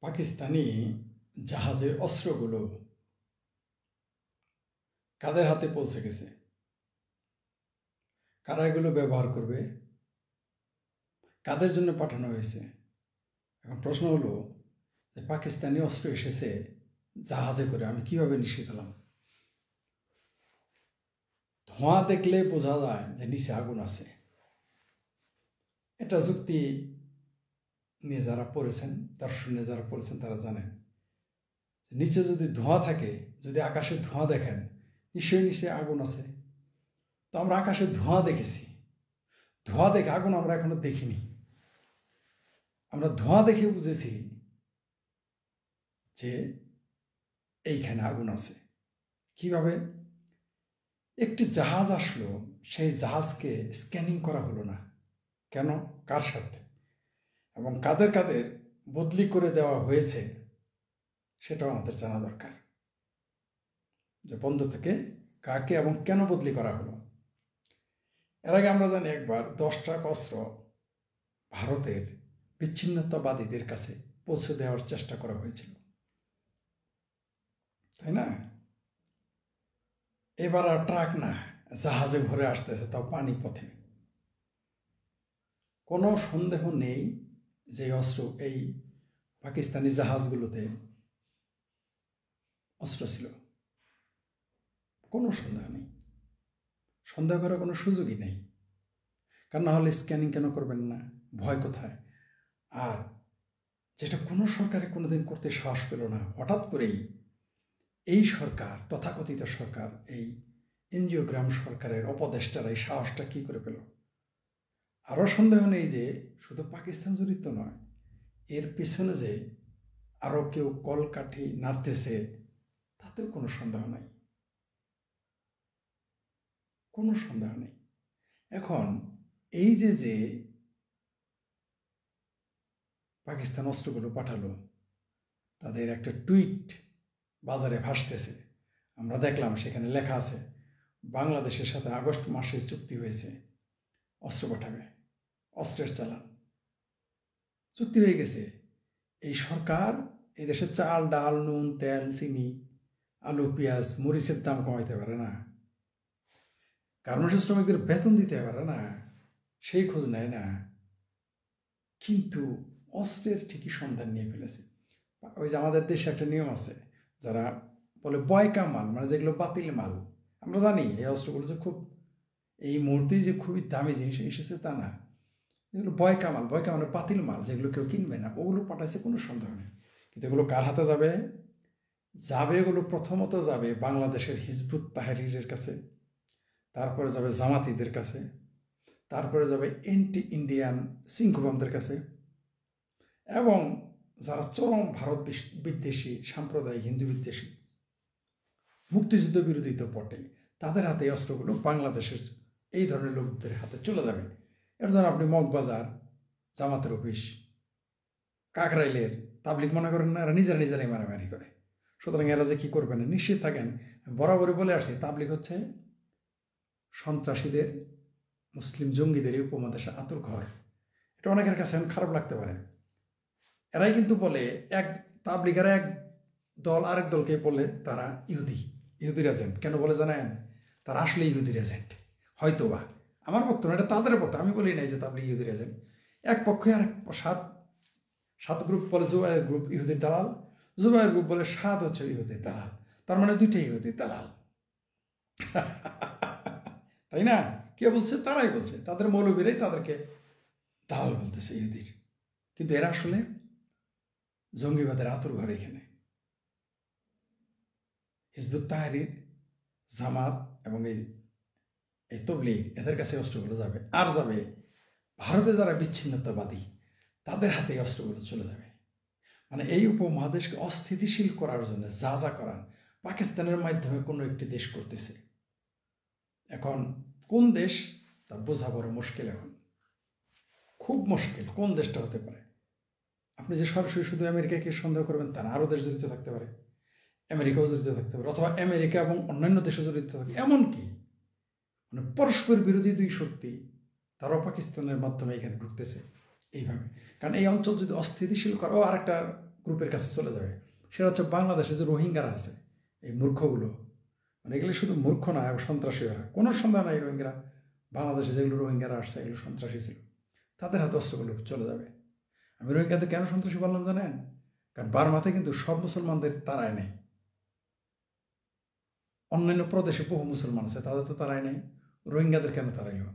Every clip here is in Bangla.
পাকিস্তানি জাহাজের অস্ত্রগুলো কাদের হাতে পৌঁছে গেছে, কারা এগুলো ব্যবহার করবে, কাদের জন্য পাঠানো হয়েছে। এখন প্রশ্ন হলো যে পাকিস্তানি অস্ত্র এসেছে জাহাজে করে, আমি কিভাবে নিশ্চিত হলাম? ধোঁয়া দেখলে বোঝা যায় যে নিচে আগুন আছে। এটা যুক্তি নিয়ে যারা পড়েছেন, দর্শন নিয়ে যারা পড়েছেন তারা জানেন নিচে যদি ধোঁয়া থাকে, যদি আকাশে ধোঁয়া দেখেন, নিশ্চয়ই নিচে আগুন আছে। তো আমরা আকাশে ধোঁয়া দেখেছি, ধোঁয়া দেখে আগুন আমরা এখনো দেখিনি। আমরা ধোঁয়া দেখে বুঝেছি যে এইখানে আগুন আছে। কিভাবে? একটি জাহাজ আসলো, সেই জাহাজকে স্ক্যানিং করা হলো না কেন, কার সাথে এবং কাদের কাদের বদলি করে দেওয়া হয়েছে সেটাও আমাদের জানা দরকার। যে বন্ধ থেকে কাকে এবং কেন বদলি করা হলো। এর আগে আমরা জানি একবার 10 ট্রাক অস্ত্র ভারতের বিচ্ছিন্নতাবাদীদের কাছে পৌঁছে দেওয়ার চেষ্টা করা হয়েছিল, তাই না? এবার আর ট্রাক না, জাহাজে ভরে আসতেছে, তাও পানি পথে। কোনো সন্দেহ নেই যে অস্ত্র এই পাকিস্তানি জাহাজগুলোতে অস্ত্র ছিল, কোনো সন্দেহ নেই, সন্দেহ করার কোনো সুযোগই নেই। কারণ না হলে স্ক্যানিং কেন করবেন না? ভয় কোথায়? আর যেটা কোনো সরকারে কোনোদিন করতে সাহস পেল না, হঠাৎ করেই এই সরকার, তথাকথিত সরকার, এই এনজিওগ্রাম সরকারের উপদেষ্টারা এই সাহসটা কী করে পেল? আরও সন্দেহ নেই যে শুধু পাকিস্তান জড়িত নয়, এর পিছনে যে আরও কেউ কলকাঠি নাড়তেছে তাতেও কোনো সন্দেহ নাই, কোনো সন্দেহ নেই। এখন এই যে পাকিস্তান অস্ত্রগুলো পাঠালো, তাদের একটা টুইট বাজারে ভাসতেছে, আমরা দেখলাম, সেখানে লেখা আছে বাংলাদেশের সাথে আগস্ট মাসে চুক্তি হয়েছে, অস্ত্র পাঠাবে, অস্ত্রের চালান চুক্তি হয়ে গেছে। এই সরকার এই দেশে চাল, ডাল, নুন, তেল, চিনি, আলু, পেঁয়াজ, মরিচের দাম কমাইতে পারে না, গার্মেন্টস শ্রমিকদের বেতন দিতে পারে না, সেই খোঁজ নেয় না, কিন্তু অস্ত্রের ঠিকই সন্ধান নিয়ে ফেলেছে। ওই যে আমাদের দেশে একটা নিয়ম আছে, যারা বলে বয়কা মাল, মানে যেগুলো বাতিল মাল, আমরা জানি এই অস্ত্রগুলো যে খুব এই মুহূর্তেই যে খুবই দামি জিনিস এসেছে তা না, এগুলো বয়কা মাল, বয়কা মানে বাতিল মাল, যেগুলো কেউ কিনবে না, ওগুলো পাঠাইছে, কোনো সন্দেহ নেই। কিন্তু এগুলো কার হাতে যাবে? এগুলো প্রথমত যাবে বাংলাদেশের হিজবুত তাহরিরের কাছে, তারপরে যাবে জামাতিদের কাছে, তারপরে যাবে এন্টি ইন্ডিয়ান সিংকুবামদের কাছে, এবং যারা চরম ভারত বিদ্বেষী, সাম্প্রদায়িক হিন্দু বিদ্বেষী, মুক্তিযুদ্ধ বিরোধী তো বটে, তাদের হাতে অস্ত্রগুলো বাংলাদেশের এই ধরনের লোকদের হাতে চলে যাবে। এর জন্য আপনি মগবাজার, জামাতের অফিস, কাকরাইলের তাবলিগ মনে করেন না, এরা নিজেরাই মারামারি করে। সুতরাং এরা যে কী করবে না, নিশ্চিত থাকেন। বরাবরই বলে আসছি, তাবলিগ হচ্ছে সন্ত্রাসীদের, মুসলিম জঙ্গিদের এই উপমহাদেশে আতুর ঘর। এটা অনেকের কাছে খারাপ লাগতে পারে। এরাই কিন্তু বলে, এক তাবলিগের এক দল আরেক দলকে বলে তারা ইহুদির এজেন্ট। কেন বলে জানেন? তারা আসলে ইহুদির এজেন্ট, হয়তো বা, আমার বক্তব্য এটা তাদের বক্তব্য, আমি বলি নাই যে তাবলিগ ইহুদির এজেন্ট। এক পক্ষে আর সাত গ্রুপ বলে জুবাইয়ের গ্রুপ ইহুদির দালাল, জুবাইয়ের গ্রুপ বলে সাত হচ্ছে ইহুদির দালাল, তার মানে দুইটাই ইহুদির দালাল। তাই না? কে বলছে? তারাই বলছে, তাদের মৌলবীরাই তাদেরকে দালাল বলতেছে ইহুদির। কিন্তু এরা আসলে জঙ্গিবাদের আতুর ঘর। এখানে হিজবুত তাহরির, জামাত এবং এই তবলিগ, এদের কাছে অস্ত্রগুলো যাবে, আর যাবে ভারতে যারা বিচ্ছিন্নতাবাদী, তাদের হাতে অস্ত্রগুলো চলে যাবে। মানে এই উপমহাদেশকে অস্থিতিশীল করার জন্য যা করার পাকিস্তানের মাধ্যমে কোনো একটি দেশ করতেছে। এখন কোন দেশ তা বোঝা বড় মুশকিল, এখন খুব মুশকিল। কোন দেশটা হতে পারে? আপনি যে সরাসরি শুধু আমেরিকাকে সন্দেহ করবেন তা না, আরও দেশ জড়িত থাকতে পারে, আমেরিকাও জড়িত থাকতে পারে, অথবা আমেরিকা এবং অন্যান্য দেশে জড়িত থাকে। এমনকি মানে পরস্পর বিরোধী দুই শক্তি, তারাও পাকিস্তানের মাধ্যমে এখানে ঢুকতেছে এইভাবে। কারণ এই অঞ্চল যদি অস্থিতিশীল করে, আর একটা গ্রুপের কাছে চলে যাবে। সেটা হচ্ছে বাংলাদেশে যে রোহিঙ্গারা আছে, এই মূর্খগুলো, মানে এগুলো শুধু মূর্খ না, এবং সন্ত্রাসী ওরা, কোনো সন্দেহ নাই রোহিঙ্গারা, বাংলাদেশে যেগুলো রোহিঙ্গারা আসছে এগুলো সন্ত্রাসী ছিল, তাদের হাতে অস্ত্রগুলো চলে যাবে। আমি রোহিঙ্গাদের কেন সন্ত্রাসী বললাম জানেন? কারণ বার্মাতে কিন্তু সব মুসলমানদের তারায় নেই, অন্যান্য প্রদেশে বহু মুসলমান আছে, তাদের তো তারাই নেই, রোহিঙ্গাদের কেন তারাইল?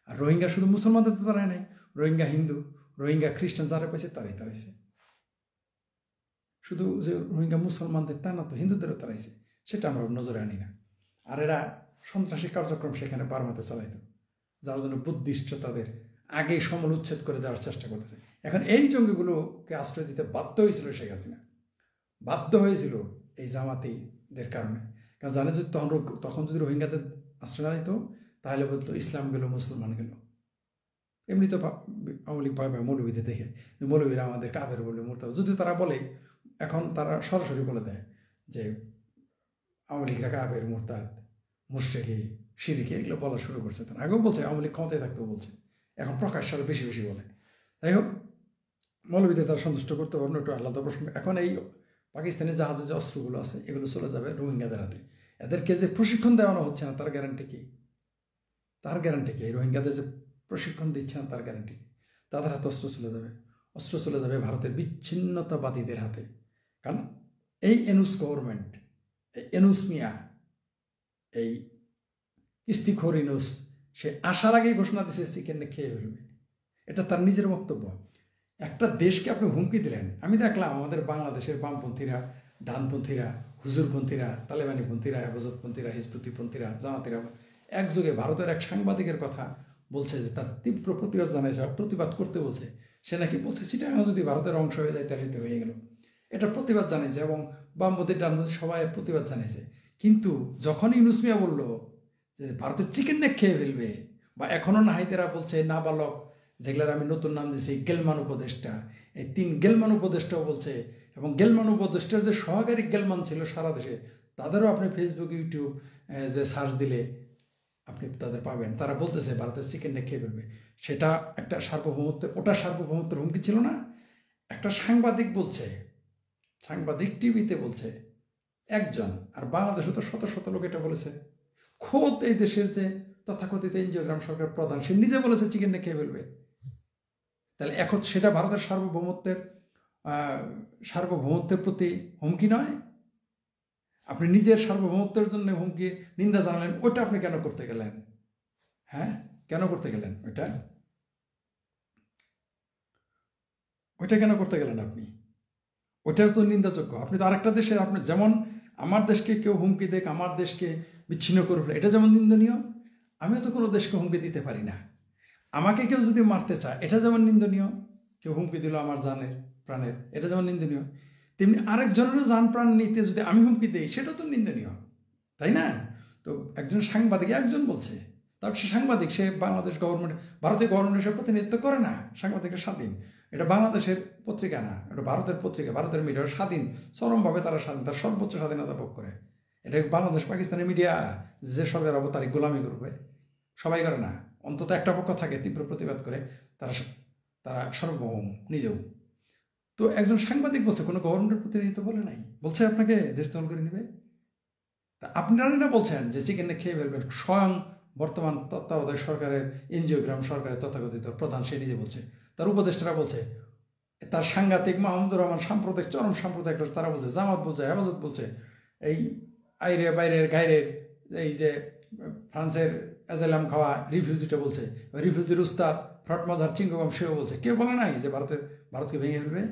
আর রোহিঙ্গা শুধু মুসলমানদের তো তারাই নেই, রোহিঙ্গা হিন্দু, রোহিঙ্গা খ্রিস্টান যারা পাইছে তারাই তারাইছে। শুধু যে রোহিঙ্গা মুসলমানদের তা না, তো হিন্দুদেরও তারাইছে, সেটা আমরা নজরে আনি না। আর এরা সন্ত্রাসী কার্যক্রম সেখানে বার্মাতে চালাইত, যার জন্য বুদ্ধিস্ট তাদের আগেই সমল উচ্ছেদ করে দেওয়ার চেষ্টা করতেছে। এখন এই জঙ্গিগুলোকে আশ্রয় দিতে বাধ্য হয়েছিল শেখ হাসিনা, বাধ্য হয়েছিল এই জামাতিদের কারণে। কারণ জানে যদি তখন যদি রোহিঙ্গাদের আশ্রয় না দিত, তাহলে বলতো ইসলাম গেল, মুসলমান গেল। এমনি তো আওয়ামী লীগ ভয় পায় মৌলবীদের দেখে, মৌলবীরা আমাদের কাবের বলে মোরতাদ, যদিও তারা বলে, এখন তারা সরাসরি বলে দেয় যে আওয়ামী লীগরা কাবের, মোরতাদ, মুশরিকি, শিরিকি এগুলো বলা শুরু করছে। তারা আগেও বলছে, আওয়ামী লীগ ক্ষমতায় থাকতেও বলছে, এখন প্রকাশ্য আরও বেশি বেশি বলে। যাই হোক, মৌলবীদের তারা সন্তুষ্ট করতে পারবে না, একটু আলাদা প্রশ্ন। এখন এই পাকিস্তানি জাহাজে যে অস্ত্রগুলো আছে এগুলো চলে যাবে রোহিঙ্গাদের হাতে। এদেরকে যে প্রশিক্ষণ দেওয়ানো হচ্ছে না, তার গ্যারান্টি কি? তার গ্যারান্টি কি? এই রোহিঙ্গাদের যে প্রশিক্ষণ দিচ্ছে না, তার গ্যারান্টি কি? তাদের হাতে অস্ত্র চলে যাবে, অস্ত্র চলে যাবে ভারতের বিচ্ছিন্নতাবাদীদের হাতে। কারণ এই এনুস গভর্নমেন্ট, এই এনুস মিয়া, এই ইস্তিখোর ইনুস, সে আসার আগেই ঘোষণা দিচ্ছে চিকেন খেয়ে ফেলবে। এটা তার নিজের বক্তব্য। একটা দেশকে আপনি হুমকি দিলেন। আমি দেখলাম আমাদের বাংলাদেশের বামপন্থীরা, ডানপন্থীরা, হুজুরপন্থীরা, তালেবানিপন্থীরা, হেফাজতপন্থীরা, হিজবুতিপন্থীরা, জামাতিরা একযোগে ভারতের এক সাংবাদিকের কথা বলছে যে তার তীব্র প্রতিবাদ জানাইছে, প্রতিবাদ করতে বলছে। সে নাকি বলছে চিটাগাং যদি ভারতের অংশ হয়ে যায় তাহলে তো হয়ে গেল। এটা প্রতিবাদ জানিয়েছে, এবং বামপন্থী ডানপন্থী সবাই প্রতিবাদ জানিয়েছে। কিন্তু যখন ইউনুস মিয়া বলল যে ভারতের চিকেন নেক খেয়ে ফেলবে, বা এখনও নাহিতেরা বলছে নাবালক, যেগুলোর আমি নতুন নাম দিয়েছি গেলমান উপদেষ্টা, এই 3 গেলমান উপদেষ্টাও বলছে, এবং গেলমান উপদেষ্টার যে সহকারী গেলমান ছিল সারা দেশে, তাদেরও আপনি ফেসবুক, ইউটিউব যে সার্চ দিলে আপনি তাদের পাবেন। তারা বলতেছে ভারতের চিকেন নেক খেয়ে ফেলবে। সেটা একটা সার্বভৌমত্বের, ওটা সার্বভৌমত্বের হুমকি ছিল না? একটা সাংবাদিক বলছে, সাংবাদিক টিভিতে বলছে একজন, আর বাংলাদেশে তো শত শত লোক এটা বলেছে। খোদ এই দেশের যে তথাকথিত এনজিওগ্রাম সরকার প্রধান, সে নিজে বলেছে চিকেন নেক খেয়ে ফেলবে। তাহলে এখন সেটা ভারতের সার্বভৌমত্বের প্রতি হুমকি নয়? আপনি নিজের সার্বভৌমত্বের জন্য হুমকি, নিন্দা জানালেন, ওটা আপনি কেন করতে গেলেন? হ্যাঁ, কেন করতে গেলেন ওইটা কেন করতে গেলেন আপনি? ওইটাও তো নিন্দাযোগ্য। আপনি তো আরেকটা দেশে, আপনি যেমন আমার দেশকে কেউ হুমকি দেখ, আমার দেশকে বিচ্ছিন্ন করবে, এটা যেমন নিন্দনীয়, আমিও তো কোনো দেশকে হুমকি দিতে পারি না। আমাকে কেউ যদি মারতে চায়, এটা যেমন নিন্দনীয়, কেউ হুমকি দিল আমার জানের, প্রাণের, এটা যেমন নিন্দনীয়, তেমনি আরেকজনেরও জান প্রাণ নিতে যদি আমি হুমকি দিই, সেটা তো নিন্দনীয়, তাই না? তো একজন সাংবাদিক, একজন বলছে, তার সে সাংবাদিক, সে বাংলাদেশ গভর্নমেন্ট, ভারতীয় গভর্নমেন্টের প্রতিনিধিত্ব করে না, সাংবাদিকের স্বাধীন। এটা বাংলাদেশের পত্রিকা না, এটা ভারতের পত্রিকা, ভারতের মিডিয়া স্বাধীন, চরমভাবে তারা স্বাধীন, তার সর্বোচ্চ স্বাধীনতা ভোগ করে। এটা বাংলাদেশ পাকিস্তানের মিডিয়া যে সরকার অবতারিক গোলামি করবে, সবাই করে না, অন্তত একটা পক্ষ থাকে তীব্র প্রতিবাদ করে, তারা তারা সার্বভৌম নিজেও। তো একজন সাংবাদিক বলছে, কোনো গভর্নমেন্টের প্রতিনিধিত্ব বলে নাই, বলছে আপনাকে দেশ দখল করে নেবে। তা আপনারা না বলছেন যে চিকেন খেয়ে ফেলবেন, স্বয়ং বর্তমান তত্ত্বাবধায়ক সরকারের এনজিওগ্রাম সরকারের তথাকথিত প্রধান সে নিজে বলছে, তার উপদেষ্টারা বলছে, তার সাংঘাতিক মাহমুদুর রহমান সাম্প্রদায়িক, চরম সাম্প্রদায়িক, তারা বলছে, জামাত বলছে, হেফাজত বলছে, এই আইরে বাইরের গাইরের, এই যে ফ্রান্সের এজেলাম খাওয়া রিফিউজিটা বলছে, রিফিউজির উস্তাদ ফ্রট মাজার চিঙ্গবাম সেও বলছে। কেউ বলে নাই যে ভারতকে ভেঙে ফেলবে।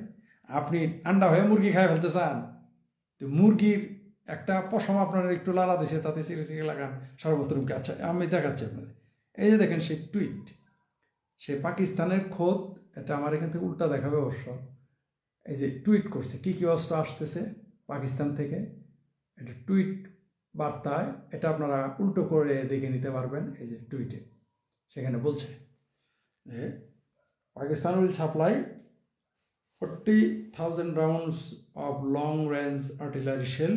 আপনি আন্ডা হয়ে মুরগি খায় ফেলতে চান, তো মুরগির একটা পশম আপনার একটু লালা দিছে, তাতে চিড়ে চিড়ে লাগান সর্বত্রমকে। আচ্ছা, আমি দেখাচ্ছি আপনাদের, এই যে দেখেন সেই টুইট, সে পাকিস্তানের খোদ, এটা আমার এখান থেকে উল্টা দেখাবে অবশ্য, এই যে টুইট করছে কী কী অস্ত্র আসতেছে পাকিস্তান থেকে, এটা টুইট বার্তায়, এটা আপনারা উল্টো করে দেখে নিতে পারবেন। এই যে টুইটে সেখানে বলছে যে Pakistan will supply 40,000 rounds of long range artillery shell,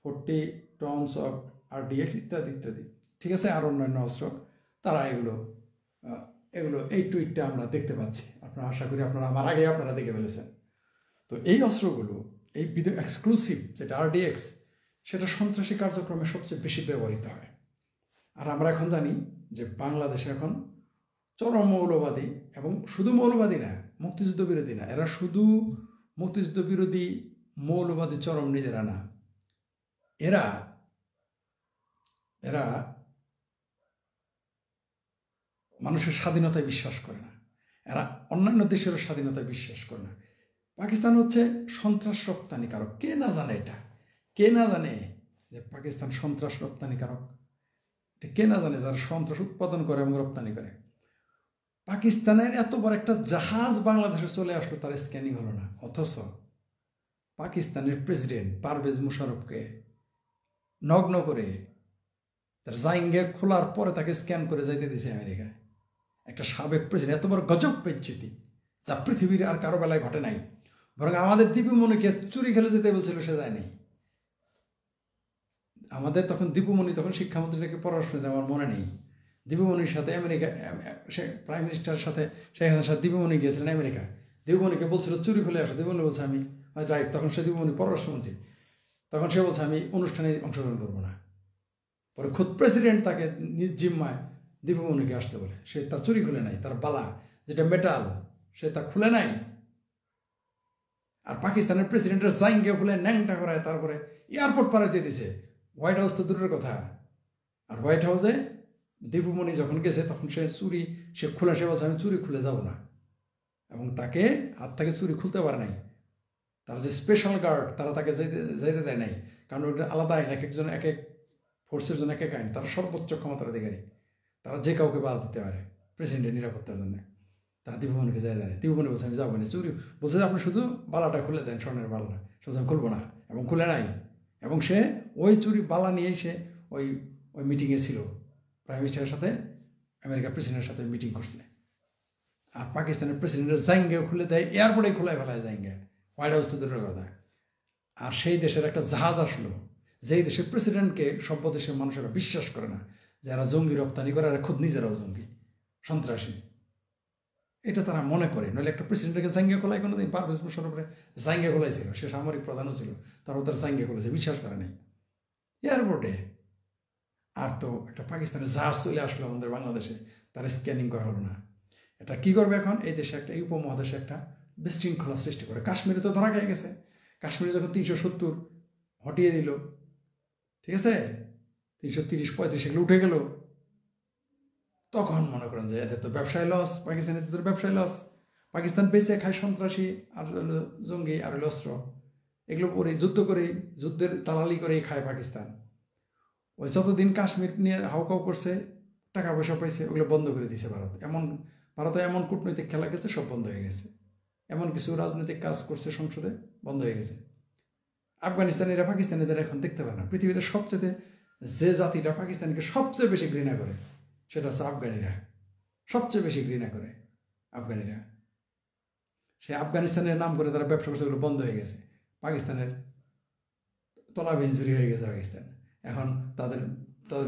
40 tons of RDX ইত্যাদি ইত্যাদি, ঠিক আছে, আর অন্যান্য অস্ত্র তারা এগুলো এই টুইটটা আমরা দেখতে পাচ্ছি। আপনারা আশা করি আপনারা আমার আগে আপনারা দেখে ফেলেছেন। তো এই অস্ত্রগুলো, এই এক্সক্লুসিভ যেটা RDX, সেটা সন্ত্রাসী কার্যক্রমে সবচেয়ে বেশি ব্যবহৃত হয়। আর আমরা এখন জানি যে বাংলাদেশে এখন চরম মৌলবাদী, এবং শুধু মৌলবাদী না, মুক্তিযুদ্ধ বিরোধী না, এরা শুধু মুক্তিযুদ্ধ বিরোধী মৌলবাদী চরম নিজেরা না, এরা এরা মানুষের স্বাধীনতায় বিশ্বাস করে না, এরা অন্যান্য দেশেরও স্বাধীনতায় বিশ্বাস করে না। পাকিস্তান হচ্ছে সন্ত্রাস রপ্তানিকারক। কে না জানে এটা? কে না জানে যে পাকিস্তান সন্ত্রাস রপ্তানিকারক? এটা কে না জানে যারা সন্ত্রাস উৎপাদন করে এবং রপ্তানি করে? পাকিস্তানের এত বড় একটা জাহাজ বাংলাদেশে চলে আসলো, তার স্ক্যানিং হলো না। অথচ পাকিস্তানের প্রেসিডেন্ট পারভেজ মুশারফকে নগ্ন করে তার জাইঙ্গে খোলার পরে তাকে স্ক্যান করে যাইতে দিয়েছে আমেরিকায়। একটা সাবেক প্রেসিডেন্ট, এত বড় গজব পেচ্যুতি যা পৃথিবীর আর কারো বেলায় ঘটে নাই। বরং আমাদের দীপুমণিকে চুরি খেলে যেতে বলছিল, সে যায়নি। আমাদের তখন দীপুমণি তখন শিক্ষামন্ত্রীটাকে পড়াশোনা, আমার মনে নেই, দীপুমণির সাথে আমেরিকা, সে প্রাইম মিনিস্টারের সাথে শেখ হাসিনার সাথে দীপুমণি গিয়েছিলেন আমেরিকা। দীপুমণিকে বলছিল চুরি খুলে আসো, দীপুমণি বলছে আমি রাইট, তখন সে দীপুমণি পররাষ্ট্রমন্ত্রী, তখন সে বলছে আমি অনুষ্ঠানে অংশগ্রহণ করবো না। পরে খুদ প্রেসিডেন্ট তাকে নিজ জিম্মায় দীপুমণিকে আসতে বলে, সে তার চুরি খুলে নাই, তার বালা যেটা মেটাল সে তা খুলে নাই। আর পাকিস্তানের প্রেসিডেন্টের জাইঙ্গে খুলে ন্যাংটা করায় তারপরে এয়ারপোর্ট পারে দিয়ে দিছে। হোয়াইট হাউস তো দূরের কথা। আর হোয়াইট হাউসে দীপুমণি যখন গেছে তখন সে চুরি সে খুলে, সে বলছে আমি চুরি খুলে যাব না, এবং তাকে হাত থেকে চুরি খুলতে পারে নাই। তার যে স্পেশাল গার্ড তারা তাকে যাইতে দেয় নাই, কারণ ওটা আলাদা আইন, এক একজন এক এক ফোর্সের জন্য এক এক আইন। তারা সর্বোচ্চ ক্ষমতার অধিকারী, তারা যে কাউকে বাধা দিতে পারে প্রেসিডেন্টের নিরাপত্তার জন্য। তারা দীপুমণিকে যাই দেয় না। দীপুমণি বলছে আমি যাবো না, চুরি বলছে যে আপনি শুধু বালাটা খুলে দেন, স্বর্ণের বালাটা, শুধু আমি খুলবো না, এবং খুলে নাই। এবং সে ওই চুরি বালা নিয়েই সে ওই ওই মিটিংয়ে ছিল, প্রাইম মিনিস্টারের সাথে আমেরিকার প্রেসিডেন্টের সাথে মিটিং করছে। আর পাকিস্তানের প্রেসিডেন্টের জাইঙ্গেও খুলে দেয়, এয়ারপোর্টে খোলায় ফেলায় জাইঙ্গে, হোয়াইট হাউস তো দূরের কথা। আর সেই দেশের একটা জাহাজ আসলো, যেই দেশের প্রেসিডেন্টকে সভ্য দেশের মানুষেরা বিশ্বাস করে না, যারা জঙ্গি রপ্তানি করে, আর খুদ নিজেরাও জঙ্গি সন্ত্রাসী, এটা তারা মনে করে। নইলে একটা প্রেসিডেন্টকে জাঙ্গে খোলায় কোনোদিন? পারভেজ মুশারফের জাঙ্গে খোলাই ছিল, সে সামরিক প্রধানও ছিল, তারপর তার জাঙ্গে খোলেছে, বিশ্বাস করে নাই এয়ারপোর্টে। আর তো একটা পাকিস্তানের জাহাজ চলে আসলো আমাদের বাংলাদেশে, তার স্ক্যানিং করা হলো না। এটা কি করবে এখন? এই দেশে একটা, এই উপমহাদেশে একটা বিশৃঙ্খলা সৃষ্টি করে। কাশ্মীরে তো ধরা খেয়ে গেছে, কাশ্মীরে যখন 370 হটিয়ে দিল, ঠিক আছে, 330-35 এগুলো উঠে গেল, তখন মনে করেন যে এদের তো ব্যবসায় লস, পাকিস্তানের ব্যবসায় লস। পাকিস্তান বেঁচে খায় সন্ত্রাসী আর জঙ্গি আর অস্ত্র, এগুলো পরে যুদ্ধ করে, যুদ্ধের দালালি করেই খায় পাকিস্তান। ওই যতদিন কাশ্মীর নিয়ে হাউকাউ করছে, টাকা পয়সা পাইছে, ওগুলো বন্ধ করে দিয়েছে ভারত। ভারতে এমন কূটনৈতিক খেলা খেলছে, সব বন্ধ হয়ে গেছে। এমন কিছু রাজনৈতিক কাজ করছে সংসদে, বন্ধ হয়ে গেছে। আফগানিস্তানিরা পাকিস্তানিদের এখন দেখতে পারে না। পৃথিবীতে সবচেয়ে যে জাতিটা পাকিস্তানকে সবচেয়ে বেশি ঘৃণা করে, সেটা হচ্ছে আফগানিরা। সবচেয়ে বেশি ঘৃণা করে আফগানিরা। সে আফগানিস্তানের নাম করে তারা ব্যবসা করছে, ওগুলো বন্ধ হয়ে গেছে। পাকিস্তানের তলাবিহীন চুরি হয়ে গেছে পাকিস্তান। এখন তাদের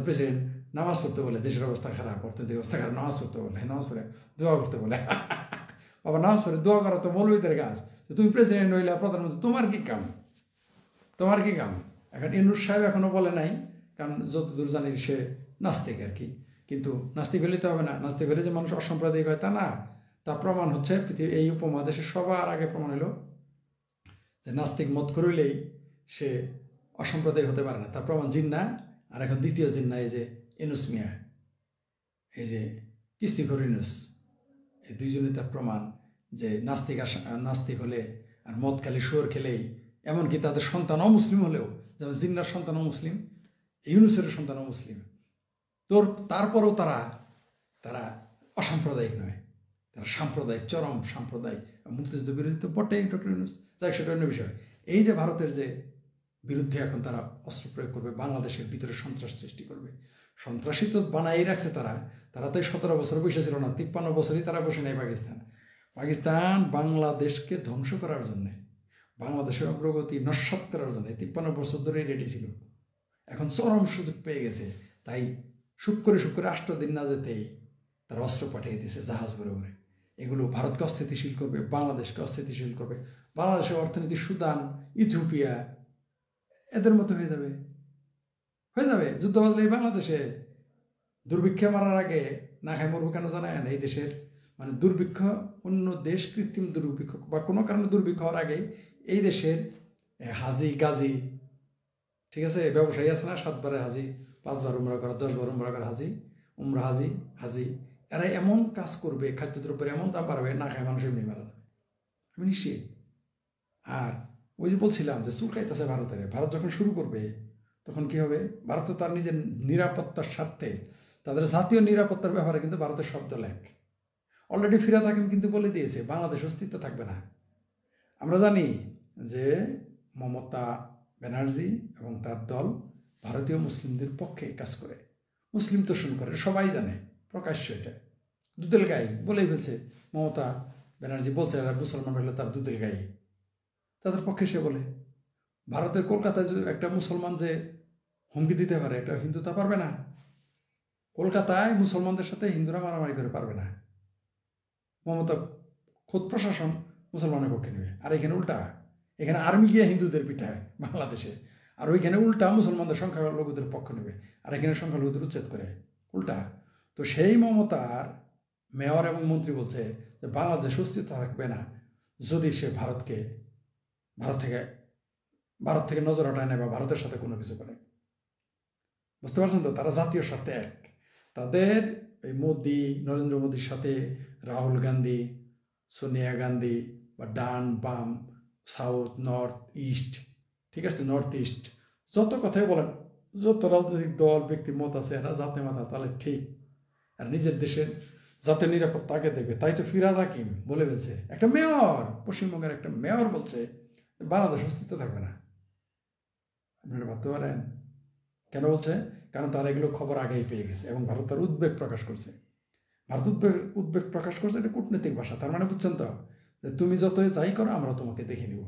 প্রেসিডেন্ট নামাজ পড়তে বলে, দেশের অবস্থা খারাপ, অর্থনৈতিক অবস্থা খারাপ, নামাজ পড়তে বলে, নামাজ পড়ে দোয়া করতে বলে। আবার নামাজ পড়ে দোয়া করা তো মৌলবীদের কাজ। তুমি প্রেসিডেন্ট হইলে, প্রধানমন্ত্রী, তোমার কি কাম? তোমার কি কাম? এখন ইউনূস সাহেব এখনো বলে নাই, কারণ যতদূর জানি সে নাস্তিক আর কি। কিন্তু নাস্তিক হলে তো হবে না। নাস্তিক হলে যে মানুষ অসাম্প্রদায়িক হয় তা না। তা প্রমাণ হচ্ছে পৃথিবী, এই উপমহাদেশে সবার আগে প্রমাণ হলো যে নাস্তিক মত করলেই সে অসাম্প্রদায়িক হতে পারে না। তার প্রমাণ জিন্না। আর এখন দ্বিতীয় জিন্না এই যে ইউনূস মিয়া, এই যে কিস্তিখোর ইউনূস, এই দুইজনে তার প্রমাণ যে নাস্তিক হলে আর মদ খেলে, শুয়োর খেলেই, এমনকি তাদের সন্তান অমুসলিম হলেও, যেমন জিন্নার সন্তান অমুসলিম, ইউনূসের সন্তান অমুসলিম, তারপরেও তারা অসাম্প্রদায়িক নয়, তারা সাম্প্রদায়িক, চরম সাম্প্রদায়িক। মুক্তিযুদ্ধ বিরোধী তো বটেই ডক্টর ইউনূস, যাই সেটা অন্য বিষয়। এই যে ভারতের যে বিরুদ্ধে এখন তারা অস্ত্র প্রয়োগ করবে, বাংলাদেশের ভিতরে সন্ত্রাস সৃষ্টি করবে, সন্ত্রাসী তো বানাই রাখছে তারা। তো 17 বছর বসেছিল না, 53 বছরই তারা বসে নেই। পাকিস্তান বাংলাদেশকে ধ্বংস করার জন্যে, বাংলাদেশের অগ্রগতি নস্যাৎ করার জন্য 53 বছর ধরেই রেডি ছিল। এখন চরম সুযোগ পেয়ে গেছে, তাই শুক্রে 8 দিন না যেতেই তারা অস্ত্র পাঠিয়ে দিয়েছে জাহাজ ভরে ভরে। এগুলো ভারতকে অস্থিতিশীল করবে, বাংলাদেশকে অস্থিতিশীল করবে, বাংলাদেশের অর্থনীতি সুদান, ইথিওপিয়া এদের মতো হয়ে যাবে। যুদ্ধ বাঁধলে এই বাংলাদেশে দুর্ভিক্ষে মারার আগে না খায় মরবো কেন জানেন? এই দেশের মানে দুর্ভিক্ষ, অন্য দেশ কৃত্রিম দুর্ভিক্ষ বা কোনো কারণে দুর্ভিক্ষ হওয়ার আগে এই দেশের হাজি গাজী, ঠিক আছে, ব্যবসায়ী আছে না, 7 বারের হাজি, 5 বার উমরা করা, 10 বার উমরা করা হাজি, উমরা হাজি, এরা এমন কাজ করবে, খাদ্যদ্রব্যের এমন দাম বাড়াবে, না খায় মানুষ এমনি মারা যাবে, আমি নিশ্চিত। আর ওই যে বলছিলাম যে চুলকাইতেছে ভারত যখন শুরু করবে তখন কি হবে? ভারত তার নিজের নিরাপত্তার স্বার্থে, তাদের জাতীয় নিরাপত্তার ব্যাপারে কিন্তু ভারতের শব্দ লেখ অলরেডি ফিরাদ হাকিম কিন্তু বলে দিয়েছে বাংলাদেশ অস্তিত্ব থাকবে না। আমরা জানি যে মমতা ব্যানার্জি এবং তার দল ভারতীয় মুসলিমদের পক্ষে কাজ করে, মুসলিম তোষণ করে, সবাই জানে, প্রকাশ্য, এটা দুধেল গাই বলেই ফেলছে। মমতা ব্যানার্জি বলছে এরা মুসলমান হলে তার দুধেল গাই, তাদের পক্ষে সে বলে। ভারতের কলকাতায় যদি একটা মুসলমান যে হুমকি দিতে পারে, এটা হিন্দু তা পারবে না। কলকাতায় মুসলমানদের সাথে হিন্দুরা মারামারি করে পারবে না। মমতা খোদ প্রশাসন মুসলমানের পক্ষে নেবে, আর এখানে উল্টা, এখানে আর্মি গিয়ে হিন্দুদের পিঠায় বাংলাদেশে, আর ওইখানে উল্টা মুসলমানদের সংখ্যালঘুদের পক্ষ নেবে, আর এখানে সংখ্যালঘুদের উচ্ছেদ করে, উল্টা। তো সেই মমতার মেয়র এবং মন্ত্রী বলছে যে বাংলাদেশ অস্তিত্ব থাকবে না যদি সে ভারত থেকে নজর হটায় নেয় বা ভারতের সাথে কোনো কিছু করে। বুঝতে পারছেন তো? তারা জাতীয় স্বার্থে এক। তাদের এই মোদি, নরেন্দ্র মোদীর সাথে রাহুল গান্ধী, সোনিয়া গান্ধী বা ডান বাম, সাউথ নর্থ ইস্ট, ঠিক আছে, নর্থ ইস্ট, যত কথাই বলেন, যত রাজনৈতিক দল ব্যক্তি মত আছে, এরা জাতে মাথা তাহলে ঠিক, আর নিজের দেশের জাতীয় নিরাপত্তা আগে দেখবে। তাই তো ফিরহাদ হাকিম বলে ফেলছে, একটা মেয়র, পশ্চিমবঙ্গের একটা মেয়র বলছে বাংলাদেশ অস্তিত্ব থাকবে না। আপনারা ভাবতে পারেন কেন বলছে? কারণ তারা এগুলো খবর আগেই পেয়ে গেছে এবং ভারত তার উদ্বেগ প্রকাশ করছে। ভারত উদ্বেগ প্রকাশ করছে, এটা কূটনৈতিক ভাষা। তার মানে বুঝছেন তো, যে তুমি যতই যাই করো আমরা তোমাকে দেখে নিব।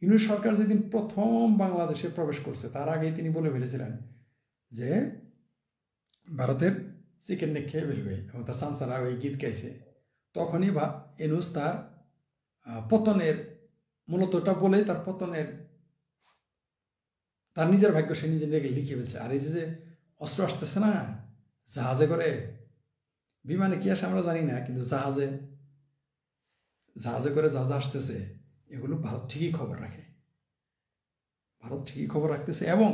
ইউনূস সরকার যেদিন প্রথম বাংলাদেশে প্রবেশ করছে তার আগেই তিনি বলে ফেলেছিলেন যে ভারতের চিকেন নেক খেয়ে ফেলবে, এবং তার চামচারা ওই গীত গাইছে। তখনই ইউনূস তার পতনের, মূলত ওটা বলেই তার পতনের, তার নিজের ভাগ্য সে নিজে লিখে ফেলছে। আর এই যে অস্ত্র আসতেছে না জাহাজে করে, বিমানে কি আসে আমরা জানি না, কিন্তু জাহাজে করে যা আসতেছে এগুলো ভারত ঠিকই খবর রাখে, ভারত ঠিকই খবর রাখতেছে। এবং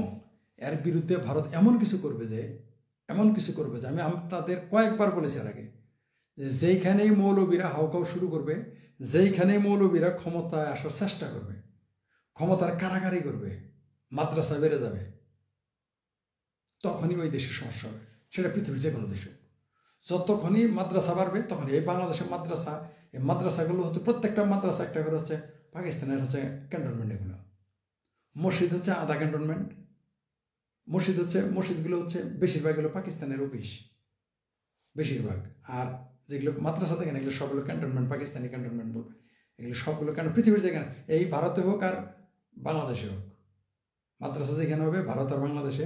এর বিরুদ্ধে ভারত এমন কিছু করবে যে আমি আপনাদের কয়েকবার বলেছি এর আগে, যে যেইখানেই মৌলবীরা হাউকাউ শুরু করবে, যেইখানেই মৌলবীরা ক্ষমতায় আসার চেষ্টা করবে, ক্ষমতার কারাগারি করবে, মাদ্রাসা বেড়ে যাবে, তখনই ওই দেশের সমস্যা হবে, সেটা পৃথিবীর যে কোনো দেশে। যতক্ষণই মাদ্রাসা বাড়বে তখনই এই বাংলাদেশের এই মাদ্রাসাগুলো হচ্ছে, প্রত্যেকটা মাদ্রাসা একটা করে হচ্ছে পাকিস্তানের হচ্ছে ক্যান্টনমেন্ট। এগুলো মসজিদ হচ্ছে আধা ক্যান্টনমেন্ট, মসজিদগুলো হচ্ছে বেশিরভাগ হলো পাকিস্তানের অফিস, বেশিরভাগ। আর যেগুলো মাদ্রাসা দেখেন এগুলো সবগুলো ক্যান্টনমেন্ট, পাকিস্তানি ক্যান্টনমেন্ট বলবে। এগুলো সবগুলো কেন পৃথিবীর যেখানে, এই ভারতে হোক আর বাংলাদেশে হোক, মাদ্রাসা যেখানে হবে ভারত আর বাংলাদেশে,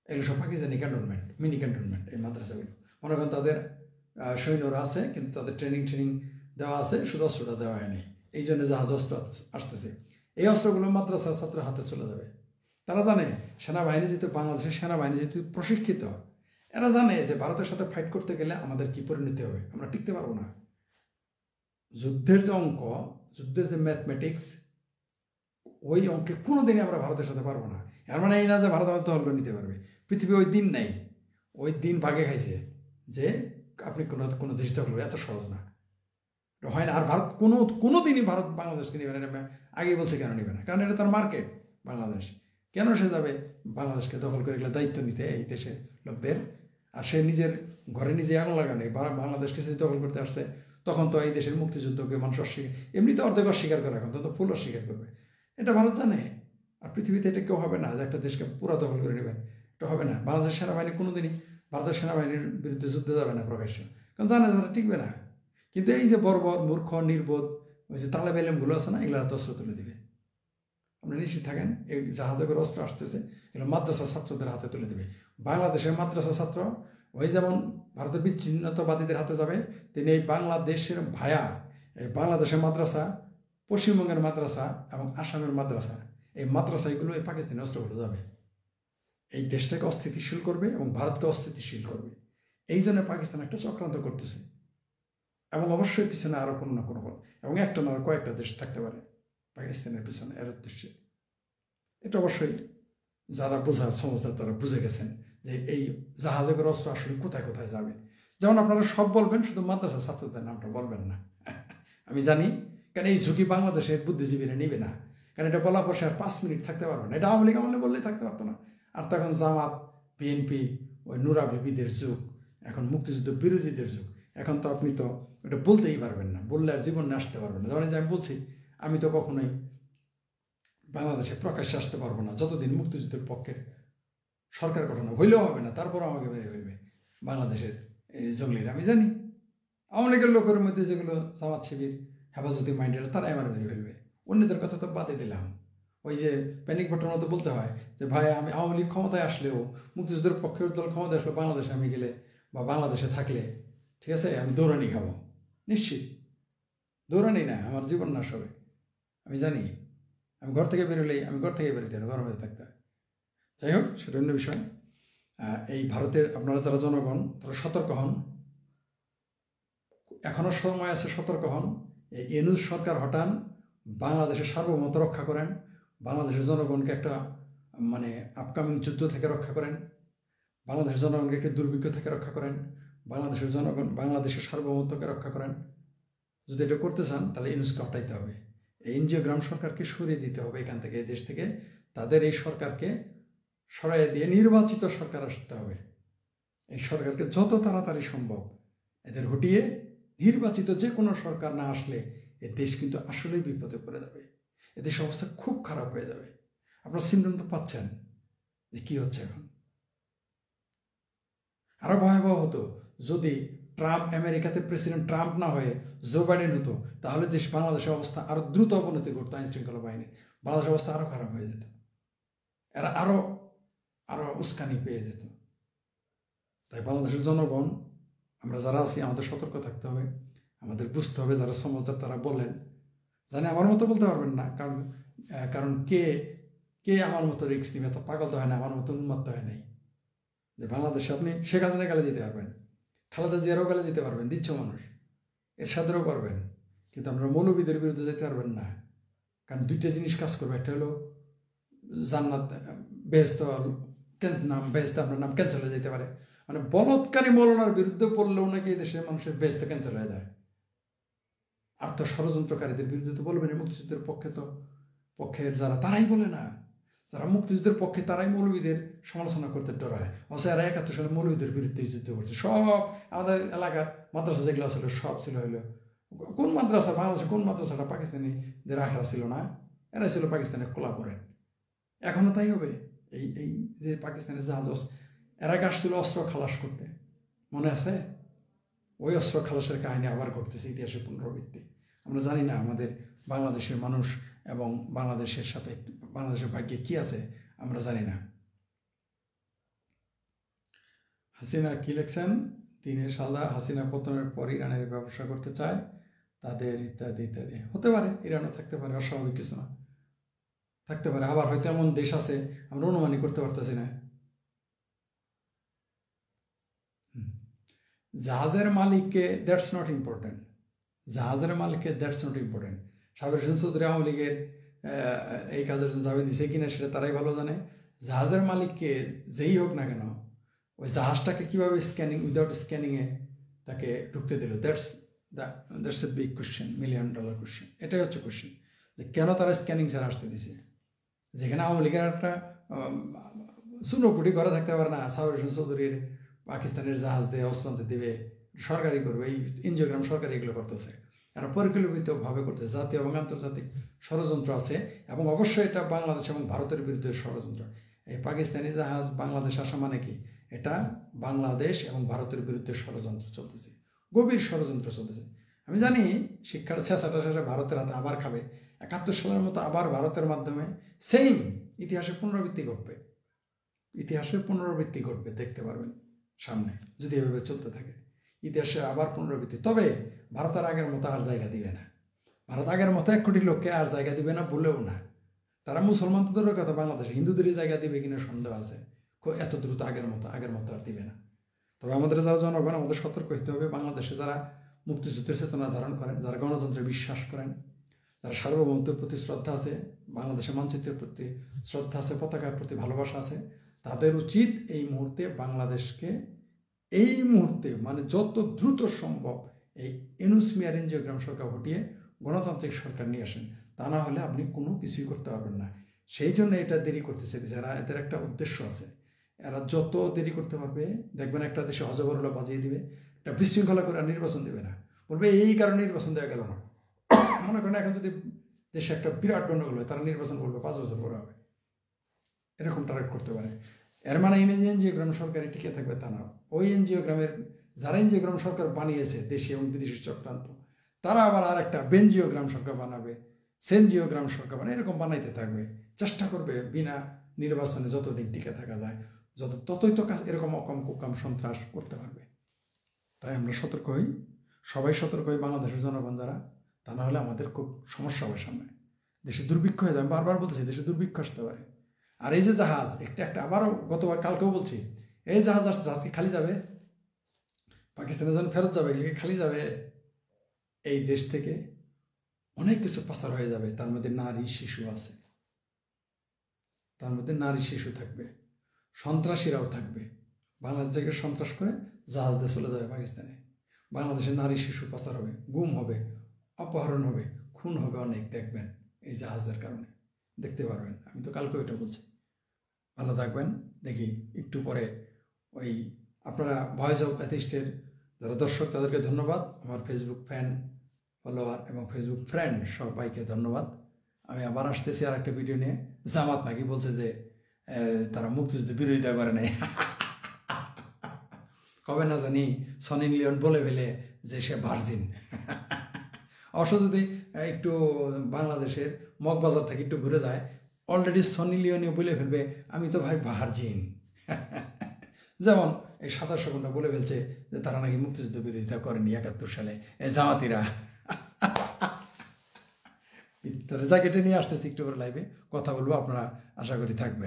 এগুলো সব পাকিস্তানি ক্যান্টনমেন্ট, মিনি ক্যান্টনমেন্ট। এই মাদ্রাসাগুলো মনে করেন তাদের সৈন্যরা আছে, কিন্তু তাদের ট্রেনিং দেওয়া আছে, শুধু অস্ত্রটা দেওয়া হয়নি। এই জন্য জাহাজ অস্ত্র আসতেছে, এই অস্ত্রগুলো মাদ্রাসার ছাত্রের হাতে চলে যাবে। তারা জানে সেনাবাহিনী যেহেতু, বাংলাদেশের সেনাবাহিনী যেহেতু প্রশিক্ষিত, এরা জানে যে ভারতের সাথে ফাইট করতে গেলে আমাদের কি পরিণতি হবে, আমরা টিকতে পারবো না। যুদ্ধের যে অঙ্ক, যুদ্ধের যে ম্যাথমেটিক্স, ওই অঙ্কে কোনোদিনই আমরা ভারতের সাথে পারবো না। এর মানে এই না যে ভারত আমাদের দখল করে নিতে পারবে। পৃথিবী ওই দিন নেই, ওই দিন ভাগে খাইছে যে আপনি কোনো দেশ দখল করে, এত সহজ না, হয় না। আর ভারত কোনো দিনই ভারত বাংলাদেশকে নেবে না। আগেই বলছে কেন নেবে না, কারণ এটা তার মার্কেট বাংলাদেশ। কেন সে যাবে বাংলাদেশকে দখল করে গেলে দায়িত্ব নিতে এই দেশের লোকদের? আর সে নিজের ঘরে নিজে আগুন লাগানো, বাংলাদেশকে সে দখল করতে আসছে, তখন তো এই দেশের মুক্তিযুদ্ধকে মানুষ অস্বীকার, এমনিতে অর্ধেক অস্বীকার করে, এখন তো ফুল অস্বীকার করবে। এটা ভারত জানে। আর পৃথিবীতে এটা কেউ হবে না যে একটা দেশকে পুরো দখল করে নেবেন, এটা হবে না। বাংলাদেশের সেনাবাহিনী কোনোদিনই ভারতের সেনাবাহিনীর বিরুদ্ধে যুদ্ধে যাবে না প্রকাশ্য, কারণ জানে তারা টিকবে না। কিন্তু এই যে বর্বর, মূর্খ, নির্বোধ, ওই যে তালেব এলেমগুলো আছে না, এগুলো অস্ত্র তুলে দেবে। আপনি নিশ্চিত থাকেন, এই জাহাজে করে অস্ত্র আসতেছে, এগুলো মাদ্রাসা ছাত্রদের হাতে তুলে দেবে। বাংলাদেশের মাদ্রাসা ছাত্র ওই যেমন ভারতের বিচ্ছিন্নতাবাদীদের হাতে যাবে, তিনি এই বাংলাদেশের ভায়া, এই বাংলাদেশের মাদ্রাসা পশ্চিমবঙ্গের মাদ্রাসা এবং আসামের মাদ্রাসা, এই মাদ্রাসাগুলো এই পাকিস্তানি অস্ত্রগুলো যাবে, এই দেশটাকে অস্থিতিশীল করবে এবং ভারতকে অস্থিতিশীল করবে। এই জন্য পাকিস্তান একটা চক্রান্ত করতেছে, এবং অবশ্যই পিছনে আরও কোনো না কোনো, এবং একটা না কয়েকটা দেশ থাকতে পারে পাকিস্তানের পিছনে এর উদ্দেশ্যে। এটা অবশ্যই যারা বোঝার সমস্যা তারা বুঝে গেছেন যে এই জাহাজে করে অস্ত্র আসলে কোথায় কোথায় যাবে। যেমন আপনারা সব বলবেন, শুধু মাদ্রাসা ছাত্রদের নামটা বলবেন না। আমি জানি, কারণ এই ঝুঁকি বাংলাদেশের বুদ্ধিজীবীরা নিবে না, কারণ এটা বলা পর আর 5 মিনিট থাকতে পারবে না। এটা আওয়ামী লীগ আমলে বললেই থাকতে পারতো না। আর তখন জামাত, বিএনপি, ওই নুরা বিবিদের যুগ, এখন মুক্তিযুদ্ধ বিরোধীদের যুগ। এখন তো আপনি তো এটা বলতেই পারবেন না, বললে আর জীবনে আসতে পারবেন না। যেমন যে আমি বলছি, আমি তো কখনোই বাংলাদেশে প্রকাশ্যে আসতে পারবো না যতদিন মুক্তিযুদ্ধের পক্ষের সরকার গঠন হইলেও হবে না, তারপর আমাকে মেরে ফেলবে বাংলাদেশের এই জঙ্গলিরা। আমি জানি আওয়ামী লীগের লোকের মধ্যে যেগুলো জামাত শিবির, হেফাজতি মাইন্ডের, তারাই আমার মেরে ফেলবে। অন্যদের কথা তো বাদে দিলাম। ওই যে প্যানিক ভোটের মতো বলতে হয় যে ভাই আমি আওয়ামী লীগ ক্ষমতায় আসলেও, মুক্তিযুদ্ধের পক্ষের দল ক্ষমতায় আসলে বাংলাদেশে আমি গেলে বা বাংলাদেশে থাকলে, ঠিক আছে, আমি দৌড়ানি খাবো নিশ্চিত। দৌড়ানি না, আমার জীবন নাশ হবে। আমি জানি আমি ঘর থেকে বেরোলেই, আমি ঘর থেকে বেরোতে না, ঘরের মধ্যে থাকতে হয়। যাই হোক, সেটা অন্য বিষয়। এই ভারতের আপনারা যারা জনগণ, তারা সতর্ক হন, এখনও সময় আছে, সতর্ক হন। এই ইউনূস সরকার হটান, বাংলাদেশের সার্বভৌমত্ব রক্ষা করেন, বাংলাদেশের জনগণকে একটা মানে আপকামিং যুদ্ধ থেকে রক্ষা করেন, বাংলাদেশের জনগণকে একটি দুর্ভিক্ষ থেকে রক্ষা করেন, বাংলাদেশের জনগণ, বাংলাদেশের সার্বভৌমত্বকে রক্ষা করেন। যদি এটা করতে চান তাহলে ইউনূসকে হটাইতে হবে। এই এনজিওগ্রাম সরকারকে সরিয়ে দিতে হবে এখান থেকে, এই দেশ থেকে। তাদের এই সরকারকে সরাইয়ে দিয়ে নির্বাচিত সরকার আসতে হবে। এই সরকারকে যত তাড়াতাড়ি সম্ভব এদের হটিয়ে নির্বাচিত যে কোনো সরকার না আসলে এ দেশ কিন্তু আসলেই বিপদে পড়ে যাবে। এ দেশের অবস্থা খুব খারাপ হয়ে যাবে। আপনারা সিমটম তো পাচ্ছেন যে কী হচ্ছে এখন। আরও ভয়াবহ হতো যদি ট্রাম্প, আমেরিকাতে প্রেসিডেন্ট ট্রাম্প না হয়ে জো বাইডেন হতো, তাহলে দেশ, বাংলাদেশের অবস্থা আরও দ্রুত অবনতি করতো আইন শৃঙ্খলা বাহিনী। বাংলাদেশের অবস্থা আরও খারাপ হয়ে যেত, এরা আরও আরও উস্কানি পেয়ে যেত। তাই বাংলাদেশের জনগণ, আমরা যারা আছি, আমাদের সতর্ক থাকতে হবে, আমাদের বুঝতে হবে। যারা সমঝদার তারা বলেন, জানি আমার মতো বলতে পারবেন না, কারণ কারণ কে কে আমার মতো রিস্ক নিবে? এত পাগল তো হয় না, আমার মতো উন্মত্ত হয় নাই যে বাংলাদেশে আপনি শেখ হাসিনা গালে দিতে পারবেন, খালেদা জিয়ারও গালে দিতে পারবেন, দিচ্ছ মানুষ, এরশাদেরও পারবেন, কিন্তু আপনারা মৌলবীদের বিরুদ্ধে যেতে পারবেন না। কারণ দুইটা জিনিস কাজ করবে, একটা হলো জান্নাত, বেহেশত, নাম বেহেশতে আপনার নাম ক্যান্সেল হয়ে যেতে পারে। মানে বলৎকারী মৌলানার বিরুদ্ধে পড়লেও নাকি এই দেশে মানুষের বেহেশত ক্যান্সেল হয়ে যায়। আর তো ষড়যন্ত্রকারীদের বিরুদ্ধে তো বলবেন, মুক্তিযুদ্ধের পক্ষে তো পক্ষের যারা, তারাই বলে না, যারা মুক্তিযুদ্ধের পক্ষে তারাই মৌলবীদের সমালোচনা করতে ডরায়। অবশ্য এরা 71 সালে মৌলবীদের বিরুদ্ধে যুদ্ধ করছে। সব আমাদের এলাকার মাদ্রাসা যেগুলো ছিল সব ছিল হইলো, কোন মাদ্রাসা, বাংলাদেশে কোন মাদ্রাসাটা পাকিস্তানিদের আখড়া ছিল না? এরা ছিল পাকিস্তানের কোলাপরে। এখনও তাই হবে। এই যে পাকিস্তানের জাহাজ, এরা আসছিল অস্ত্র খালাস করতে, মনে আছে? ওই অস্ত্র খালাসের কাহিনী আবার ঘটতেছে, ইতিহাসের পুনরাবৃত্তি। আমরা জানি না আমাদের বাংলাদেশের মানুষ এবং বাংলাদেশের সাথে বাংলাদেশের ভাগ্যে কি আছে আমরা জানি না। হাসিনা কি লেখছেন? দিনের সাদা, হাসিনা পতনের পর ইরানের ব্যবসা করতে চায় তাদের, ইত্যাদি ইত্যাদি। হতে পারে, ইরানও থাকতে পারে, অস্বাভাবিক কিছু না, থাকতে পারে। আবার হয়তো এমন দেশ আছে আমরা অনুমানই করতে পারতেছি না। জাহাজের মালিককে, দ্যাটস নট ইম্পর্টেন্ট। জাহাজের মালিককে, দ্যাটস নট ইম্পর্টেন্ট। সাবের হোসেন চৌধুরী আওয়ামী লীগের এই কাজের জন্য জামিন দিছে কিনা সেটা তারাই ভালো জানে। জাহাজের মালিককে যেই হোক না কেন, ওই জাহাজটাকে কীভাবে স্ক্যানিং, উইদাউট স্ক্যানিংয়ে তাকে ঢুকতে দিল, that's a big question, $1 million question. এটাই হচ্ছে কোশ্চেন, যে কেন তারা স্ক্যানিং ছাড়া আসতে দিছে। যেখানে আওয়ামী লীগের একটা চুনোপুটি করে থাকতে পারে না, সাবের হোসেন চৌধুরীর পাকিস্তানের জাহাজ দিয়ে অস্ত্র আনতে দেবে, সরকারি করবে, এই এনজিওগ্রাম সরকারি এগুলো করতেছে। এরা পরিকল্পিতভাবে করতেছে। জাতীয় এবং আন্তর্জাতিক ষড়যন্ত্র আছে, এবং অবশ্যই এটা বাংলাদেশ এবং ভারতের বিরুদ্ধে ষড়যন্ত্র। এই পাকিস্তানি জাহাজ বাংলাদেশ আসা মানে কি? এটা বাংলাদেশ এবং ভারতের বিরুদ্ধে ষড়যন্ত্র চলতেছে, গভীর ষড়যন্ত্র চলতেছে। আমি জানি শিক্ষার ছেঁচাটা শেষে ভারতের হাতে আবার খাবে। 71 সালের মতো আবার ভারতের মাধ্যমে সেম ইতিহাসের পুনরাবৃত্তি ঘটবে, ইতিহাসের পুনরাবৃত্তি ঘটবে, দেখতে পারবেন সামনে যদি এভাবে চলতে থাকে। ইতিহাসে আবার পুনরাবৃত্তি, তবে ভারতের আগের মতো আর জায়গা দিবে না। ভারত আগের মতো 1 কোটি লোককে আর জায়গা দিবে না, বলেও না। তারা মুসলমান তো দূরের কথা, বাংলাদেশে হিন্দুদেরই জায়গা দিবে কিনা সন্দেহ আছে। এত দ্রুত আগের মতো আর দিবে না। তবে আমাদের যারা জনগণ, আমাদের সতর্ক হতে হবে। বাংলাদেশে যারা মুক্তিযুদ্ধের চেতনা ধারণ করেন, যারা গণতন্ত্রে বিশ্বাস করেন, যারা সার্বভৌমত্বের প্রতি শ্রদ্ধা আছে, বাংলাদেশের মানচিত্রের প্রতি শ্রদ্ধা আছে, পতাকার প্রতি ভালোবাসা আছে, তাদের উচিত এই মুহূর্তে বাংলাদেশকে এই মুহূর্তে মানে যত দ্রুত সম্ভব এই ইউনূস মিয়ার এনজিওগ্রাম সরকার হটিয়ে গণতান্ত্রিক সরকার নিয়ে আসেন। তা না হলে আপনি কোনো কিছুই করতে পারবেন না। সেই জন্য এটা দেরি করতে চাইছে। এরা এদের একটা উদ্দেশ্য আছে। এরা যত দেরি করতে পারবে, দেখবেন একটা দেশে অজগরগুলো বাজিয়ে দিবে, একটা বিশৃঙ্খলা করে আর নির্বাচন দেবে না। বলবে এই কারণে নির্বাচন দেওয়া গেল না। মনে করেন এখন যদি দেশে একটা বিরাট গণ্ডগোল হয়, তারা নির্বাচন করবে 5 বছর পরে হবে, এরকম টার্গেট করতে পারে। এর মানে এনজিওগ্রাম সরকারে টিকে থাকবে তা না। ওই এনজিওগ্রামের যারা এনজিওগ্রাম সরকার বানিয়েছে, দেশি এবং বিদেশি চক্রান্ত, তারা আবার আর একটা বেনজিওগ্রাম সরকার বানাবে, সেনজিওগ্রাম সরকার বানাবে, এরকম বানাইতে থাকবে, চেষ্টা করবে বিনা নির্বাচনে যতদিন টিকে থাকা যায়, ততই তো কাজ এরকম অকাম কুকাম সন্ত্রাস করতে পারবে। তাই আমরা সতর্ক হই, সবাই সতর্ক হই, বাংলাদেশের জনগণ যারা। তা না হলে আমাদের খুব সমস্যা হবে সামনে। দেশে দুর্ভিক্ষ হয়ে যাবে, আমি বারবার বলতেছি দেশে দুর্ভিক্ষ আসতে পারে। আর এই যে জাহাজ একটা আবারও গতবার কালকেও বলছি, এই জাহাজ আসছে, জাহাজ কি খালি যাবে? পাকিস্তানে যখন ফেরত যাবে, এগুলি খালি যাবে? এই দেশ থেকে অনেক কিছু পাচার হয়ে যাবে। তার মধ্যে নারী শিশু আছে, তার মধ্যে নারী শিশু থাকবে, সন্ত্রাসীরাও থাকবে। বাংলাদেশ থেকে সন্ত্রাস করে জাহাজ দিয়ে চলে যাবে পাকিস্তানে। বাংলাদেশের নারী শিশু পাচার হবে, গুম হবে, অপহরণ হবে, খুন হবে অনেক, দেখবেন এই জাহাজের কারণে, দেখতে পারবেন। আমি তো কালকে ওইটা বলছি। ভালো থাকবেন। দেখি একটু পরে ওই আপনারা ভয়েস অফ অ্যাথিস্টের যারা দর্শক, তাদেরকে ধন্যবাদ। আমার ফেসবুক ফ্যান, ফলোয়ার এবং ফেসবুক ফ্রেন্ড সবাইকে ধন্যবাদ। আমি আবার আসতেছি আর একটা ভিডিও নিয়ে। জামাত নাকি বলছে যে তারা মুক্তিযুদ্ধ বিরোধিতা করে নাই। কবে না জানি সনি লিওন বলে ফেলে যে সে ভার্জিন। অবশ্য যদি একটু বাংলাদেশের মগবাজার থেকে একটু ঘুরে যায়, অলরেডি সনি লিওনিও বলে ফেলবে আমি তো ভাই ভার্জিন। যেমন এই 27 ঘন্টা বলে ফেলছে যে তারা নাকি মুক্তিযুদ্ধ বিরোধিতা করেনি 71 সালে, এই জামাতিরা। জ্যাকেটে নিয়ে আসতেছি, একটু করে লাইভে কথা বলবো, আপনারা আশা করি থাকবেন।